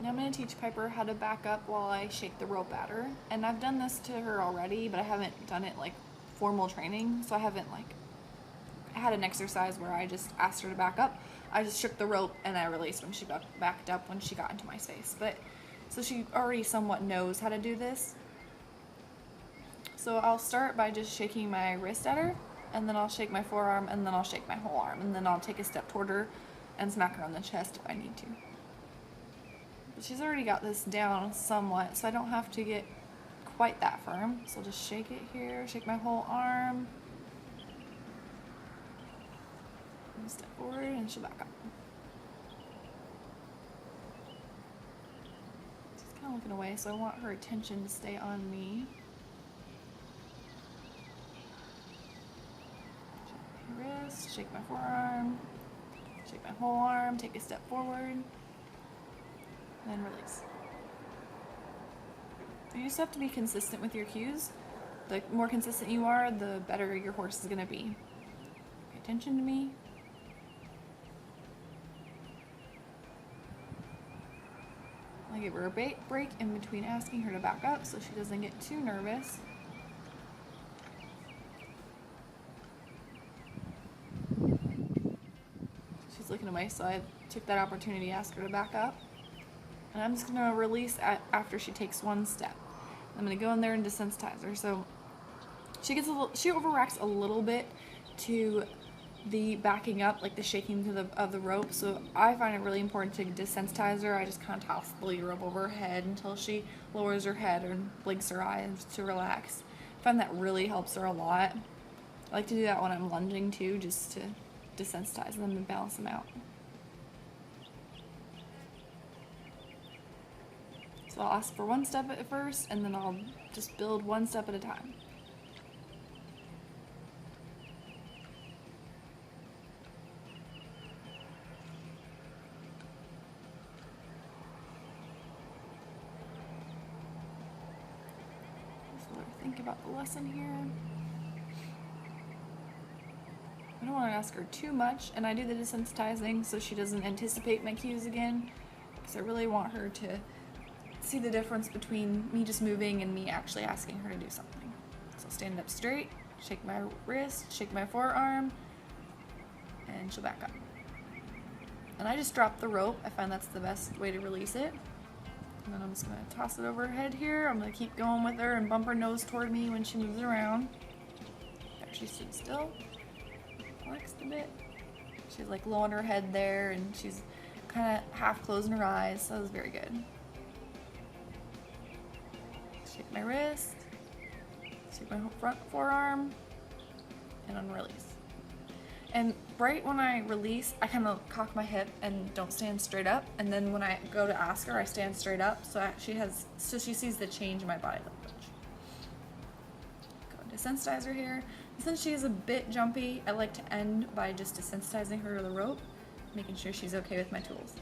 Now I'm going to teach Piper how to back up while I shake the rope at her. And I've done this to her already, but I haven't done it like formal training. So I haven't like had an exercise where I just asked her to back up. I just shook the rope and I released when she backed up when she got into my space. But so she already somewhat knows how to do this. So I'll start by just shaking my wrist at her, and then I'll shake my forearm, and then I'll shake my whole arm, and then I'll take a step toward her and smack her on the chest if I need to. But she's already got this down somewhat, so I don't have to get quite that firm. So I'll just shake it here, shake my whole arm, and step forward, and she'll back up. She's kind of looking away, so I want her attention to stay on me. Wrist, shake my forearm, shake my whole arm, take a step forward, and release. You just have to be consistent with your cues. The more consistent you are, the better your horse is going to be. Pay attention to me. I give her a break in between asking her to back up so she doesn't get too nervous. Looking away, so I took that opportunity to ask her to back up, and I'm just going to release after she takes one step. I'm going to go in there and desensitize her. So she overreacts a little bit to the backing up, like the shaking of the rope. So I find it really important to desensitize her. I just kind of toss the lead rope over her head until she lowers her head or blinks her eyes to relax. I find that really helps her a lot. I like to do that when I'm lunging too, just to desensitize them and balance them out. So I'll ask for one step at first, and then I'll just build one step at a time. Just let her think about the lesson here. I don't want to ask her too much, and I do the desensitizing so she doesn't anticipate my cues again, because I really want her to see the difference between me just moving and me actually asking her to do something. So stand up straight, shake my wrist, shake my forearm, and she'll back up. And I just drop the rope. I find that's the best way to release it. And then I'm just going to toss it over her head here. I'm going to keep going with her and bump her nose toward me when she moves around. There, she stood still. Relaxed a bit. She's like low on her head there, and she's kind of half closing her eyes, so that was very good. Shake my wrist, shake my front forearm, and unrelease. And right when I release, I kind of cock my hip and don't stand straight up, and then when I go to ask her, I stand straight up, so she sees the change in my body language. Desensitize her here. Since she is a bit jumpy, I like to end by just desensitizing her to the rope, making sure she's okay with my tools.